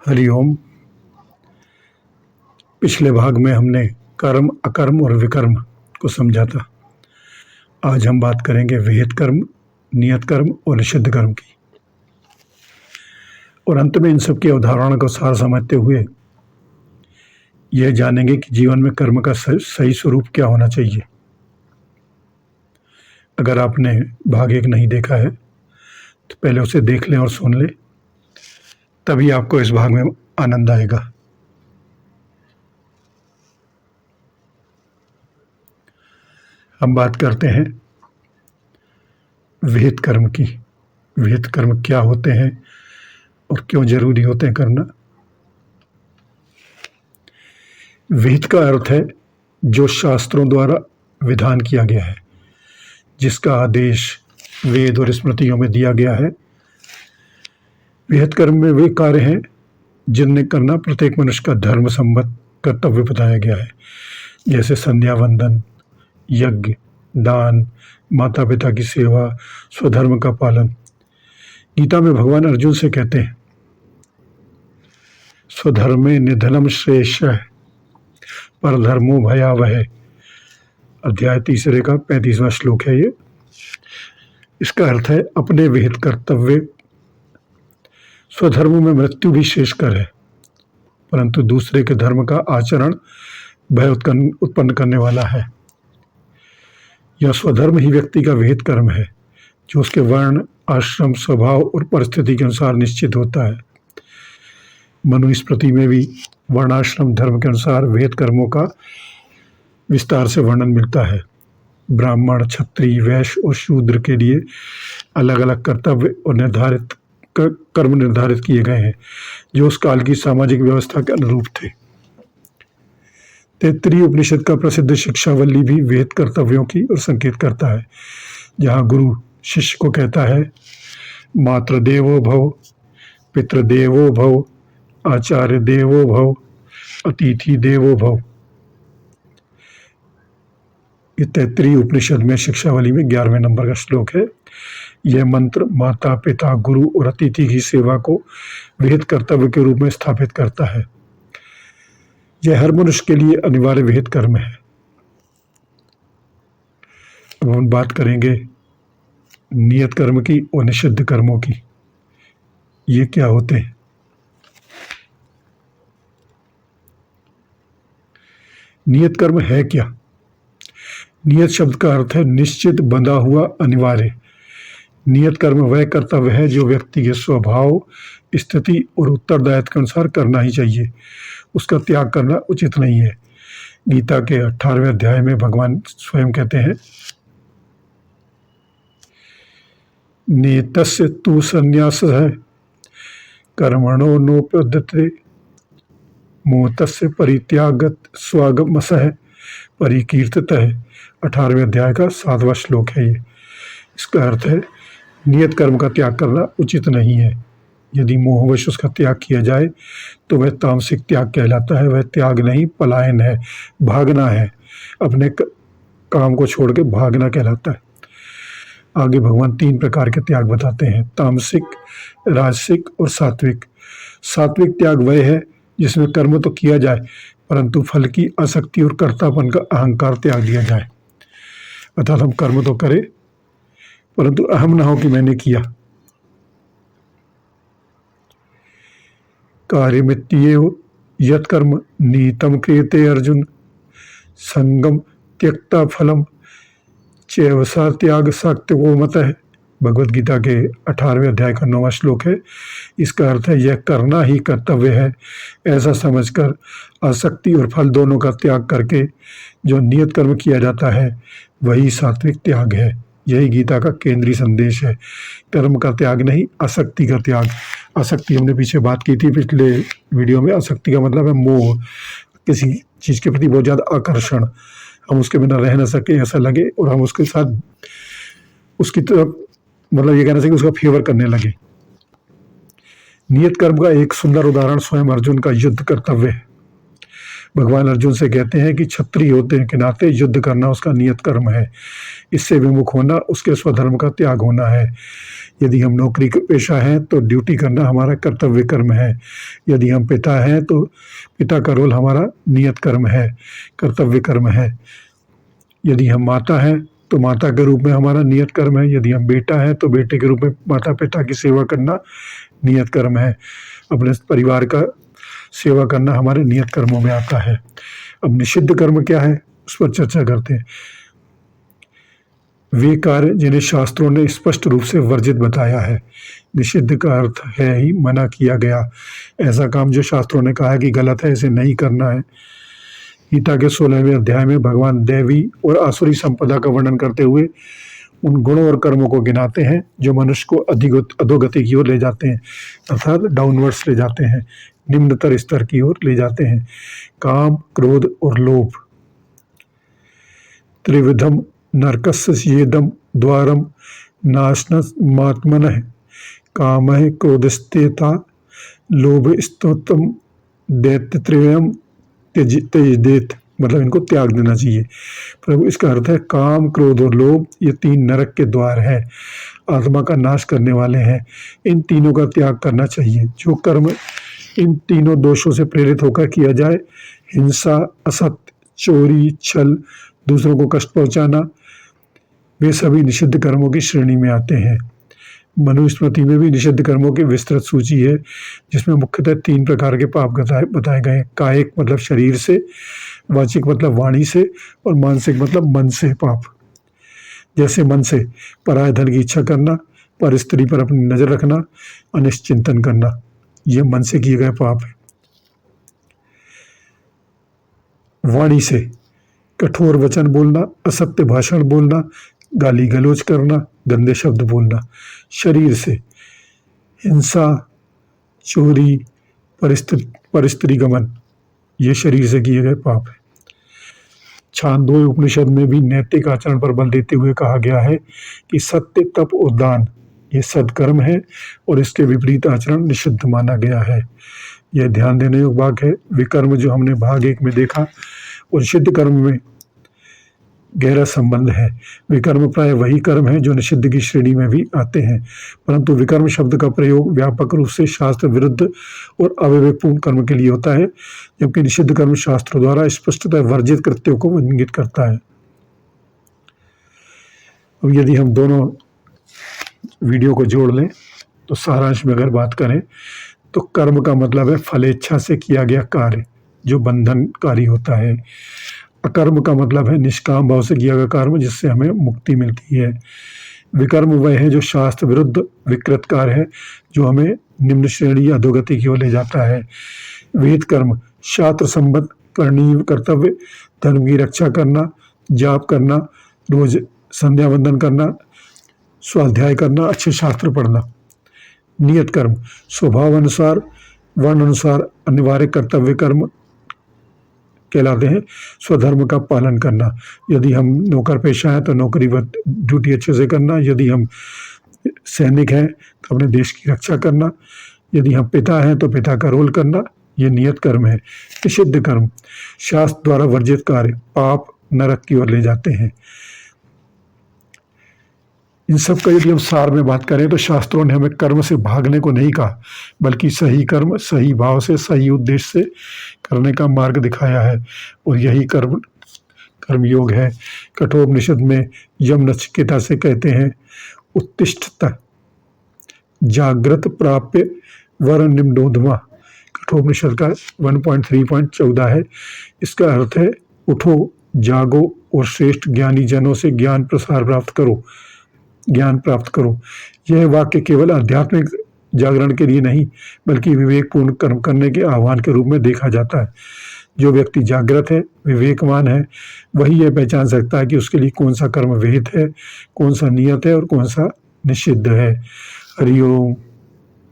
हरिओम। पिछले भाग में हमने कर्म, अकर्म और विकर्म को समझा था। आज हम बात करेंगे विहित कर्म, नियत कर्म और निषिद्ध कर्म की, और अंत में इन सब की अवधारणा को सार समझते हुए यह जानेंगे कि जीवन में कर्म का सही स्वरूप क्या होना चाहिए। अगर आपने भाग 1 नहीं देखा है तो पहले उसे देख लें और सुन लें, तभी आपको इस भाग में आनंद आएगा। हम बात करते हैं विहित कर्म की। विहित कर्म क्या होते हैं और क्यों जरूरी होते हैं करना। विहित का अर्थ है जो शास्त्रों द्वारा विधान किया गया है, जिसका आदेश वेद और स्मृतियों में दिया गया है। विहित कर्म में वे कार्य हैं जिन्हें करना प्रत्येक मनुष्य का धर्म संबद्ध कर्तव्य बताया गया है, जैसे संध्या वंदन, यज्ञ, दान, माता पिता की सेवा, स्वधर्म का पालन। गीता में भगवान अर्जुन से कहते हैं, स्वधर्मे निधनम श्रेष्ठः परधर्मो भयावह। अध्याय 3 का 35वां श्लोक है ये। इसका अर्थ है अपने विहित कर्तव्य। स्वधर्म में मृत्यु भी श्रेष्ठकर है, परंतु दूसरे के धर्म का आचरण भय उत्पन्न करने वाला है। यह स्वधर्म ही व्यक्ति का विहित कर्म है, जो उसके वर्ण, आश्रम, स्वभाव और परिस्थिति के अनुसार निश्चित होता है। मनुस्मृति में भी वर्णाश्रम धर्म के अनुसार विहित कर्मों का विस्तार से वर्णन मिलता है। ब्राह्मण, क्षत्रिय, वैश्य और शूद्र के लिए अलग अलग कर्तव्य और कर्म निर्धारित किए गए हैं, जो उस काल की सामाजिक व्यवस्था के अनुरूप थे। तैत्तिरीय उपनिषद का प्रसिद्ध शिक्षावल्ली भी विहित कर्तव्यों की ओर संकेत करता है, जहाँ गुरु शिष्य को कहता है, मातृदेवो भव, पितृदेवो भव, आचार्य देवो भव, अतिथि देवो भव। ये तैत्तिरीय उपनिषद में शिक्षावली में 11वें नंबर का श्लोक है। यह मंत्र माता पिता, गुरु और अतिथि की सेवा को विहित कर्तव्य के रूप में स्थापित करता है। यह हर मनुष्य के लिए अनिवार्य विहित कर्म है। अब हम बात करेंगे नियत कर्म की और निषिद्ध कर्मों की। ये क्या होते हैं? नियत कर्म है क्या? नियत शब्द का अर्थ है निश्चित, बंधा हुआ, अनिवार्य। नियत कर्म वह कर्तव्य है जो व्यक्ति के स्वभाव, स्थिति और उत्तरदायित्व के अनुसार करना ही चाहिए। उसका त्याग करना उचित नहीं है। गीता के 18वें अध्याय में भगवान स्वयं कहते हैं, नेतस्य तु संन्यासः कर्मणो नोपद्यते मोहतस्य परित्यागत स्वागमसः परिकीर्तितः। 18वें अध्याय का 7वां श्लोक है ये। इसका अर्थ है नियत कर्म का त्याग करना उचित नहीं है। यदि मोहवश उसका त्याग किया जाए तो वह तामसिक त्याग कहलाता है। वह त्याग नहीं, पलायन है, भागना है। अपने काम को छोड़ के भागना कहलाता है। आगे भगवान 3 प्रकार के त्याग बताते हैं, तामसिक, राजसिक और सात्विक। सात्विक त्याग वह है जिसमें कर्म तो किया जाए, परंतु फल की आसक्ति और कर्तापन का अहंकार त्याग दिया जाए। अर्थात हम कर्म तो करें, परंतु अहम ना हो कि मैंने किया। कार्यमित्येव यत् कर्म नीतम क्रियते अर्जुन संगम त्यक्ता फलम चैवसा त्याग सात्विको मतः। भगवद गीता के 18वें अध्याय का 9वां श्लोक है। इसका अर्थ है यह करना ही कर्तव्य है, ऐसा समझकर आसक्ति और फल दोनों का त्याग करके जो नियत कर्म किया जाता है वही सात्विक त्याग है। यही गीता का केंद्रीय संदेश है। कर्म का त्याग नहीं, आसक्ति का त्याग। आसक्ति हमने पीछे बात की थी पिछले वीडियो में। आसक्ति का मतलब है मोह, किसी चीज़ के प्रति बहुत ज़्यादा आकर्षण, हम उसके बिना रह ना सके ऐसा लगे और हम उसके साथ उसकी तरफ, मतलब ये कहना चाहिए उसका फेवर करने लगे। नियत कर्म का एक सुंदर उदाहरण स्वयं अर्जुन का युद्ध कर्तव्य है। भगवान अर्जुन से कहते हैं कि क्षत्रिय होते के नाते युद्ध करना उसका नियत कर्म है, इससे विमुख होना उसके स्वधर्म का त्याग होना है। यदि हम नौकरी पेशा हैं तो ड्यूटी करना हमारा कर्तव्य कर्म है। यदि हम पिता हैं तो पिता का रोल हमारा नियत कर्म है, कर्तव्य कर्म है। यदि हम माता हैं तो माता के रूप में हमारा नियत कर्म है। यदि हम बेटा हैं तो बेटे के रूप में माता पिता की सेवा करना नियत कर्म है। अपने परिवार का सेवा करना हमारे नियत कर्मों में आता है। अब निषिद्ध कर्म क्या है उस पर चर्चा करते हैं। वे कार्य जिन्हें शास्त्रों ने स्पष्ट रूप से वर्जित बताया है। निषिद्ध का अर्थ है ही मना किया गया, ऐसा काम जो शास्त्रों ने कहा है कि गलत है, इसे नहीं करना है। गीता के 16वें अध्याय में भगवान दैवी और आसुरी संपदा का वर्णन करते हुए उन गुणों और कर्मों को गिनाते हैं जो मनुष्य को अधोगति की ओर ले जाते हैं, अर्थात डाउनवर्ड्स ले जाते हैं, निम्नतर स्तर की ओर ले जाते हैं। काम, क्रोध और लोभ। त्रिविधम नरकस्य येदम द्वारम नाशनमात्मनः कामः क्रोधस्तेता लोभ स्तोत्रम दैत्यत्रयम् त्यजेत, मतलब इनको त्याग देना चाहिए। प्रभु इसका अर्थ है काम, क्रोध और लोभ ये 3 नरक के द्वार है, आत्मा का नाश करने वाले हैं। इन तीनों का त्याग करना चाहिए। जो कर्म इन तीनों दोषों से प्रेरित होकर किया जाए, हिंसा, असत्य, चोरी, छल, दूसरों को कष्ट पहुंचाना, वे सभी निषिद्ध कर्मों की श्रेणी में आते हैं। मनुस्मृति में भी निषिद्ध कर्मों की विस्तृत सूची है, जिसमें मुख्यतः 3 प्रकार के पाप बताए गए हैं। कायिक मतलब शरीर से, वाचिक मतलब वाणी से, और मानसिक मतलब मन से पाप। जैसे मन से पराय धन की इच्छा करना, पर स्त्री पर अपनी नजर रखना, अनिष्ट चिंतन करना, ये मन से किए गए पाप है। वाणी से कठोर वचन बोलना, असत्य भाषण बोलना, गाली गलौज करना, गंदे शब्द बोलना। शरीर से हिंसा, चोरी, परस्त्री गमन, ये शरीर से किए गए पाप है। छांदोग्य उपनिषद में भी नैतिक आचरण पर बल देते हुए कहा गया है कि सत्य, तप और दान ये सदकर्म है और इसके विपरीत आचरण निषिद्ध माना गया है। यह ध्यान देने योग्य बात है। विकर्म जो हमने भाग 1 में देखा और निषिद्ध कर्म में गहरा संबंध है। विकर्म प्राय वही कर्म है जो निषिद्ध की श्रेणी में भी आते हैं, परंतु विकर्म शब्द का प्रयोग व्यापक रूप से शास्त्र विरुद्ध और अविवेकपूर्ण कर्म के लिए होता है, जबकि निषिद्ध कर्म शास्त्र द्वारा स्पष्टतः वर्जित कृत्यों को इंगित करता है। अब यदि हम दोनों वीडियो को जोड़ लें तो सारांश में अगर बात करें तो कर्म का मतलब है फलेच्छा से किया गया कार्य जो बंधनकारी होता है। अकर्म का मतलब है निष्काम भाव से किया गया कर्म जिससे हमें मुक्ति मिलती है। विकर्म वह है जो शास्त्र विरुद्ध विकृत कार्य है जो हमें निम्न श्रेणी या अधोगति की ओर ले जाता है। वेद कर्म शास्त्र संबद्ध करणीय कर्तव्य, धर्म की रक्षा करना, जाप करना, रोज संध्या वंदन करना, स्वाध्याय करना, अच्छे शास्त्र पढ़ना। नियत कर्म स्वभाव अनुसार, वर्ण अनुसार अनिवार्य कर्तव्य कर्म कहलाते हैं। स्वधर्म का पालन करना, यदि हम नौकर पेशा हैं तो नौकरी ड्यूटी अच्छे से करना, यदि हम सैनिक हैं तो अपने देश की रक्षा करना, यदि हम पिता हैं तो पिता का रोल करना, ये नियत कर्म है। निषिद्ध कर्म शास्त्र द्वारा वर्जित कार्य पाप नरक की ओर ले जाते हैं। इन सब का यदि हम सार में बात करें तो शास्त्रों ने हमें कर्म से भागने को नहीं कहा, बल्कि सही कर्म सही भाव से सही उद्देश्य से करने का मार्ग दिखाया है, और यही कर्मयोग है। कठोपनिषद में यम नचिकेता से कहते हैं उत्तिष्ठत जागृत प्राप्य वर निम्नोधमा। कठोपनिषद का 1.3.14 है। इसका अर्थ है उठो, जागो और श्रेष्ठ ज्ञानी जनों से ज्ञान प्राप्त करो। यह वाक्य केवल आध्यात्मिक जागरण के लिए नहीं बल्कि विवेकपूर्ण कर्म करने के आह्वान के रूप में देखा जाता है। जो व्यक्ति जागृत है, विवेकवान है, वही यह पहचान सकता है कि उसके लिए कौन सा कर्म विहित है, कौन सा नियत है और कौन सा निषिद्ध है। हरि ओम।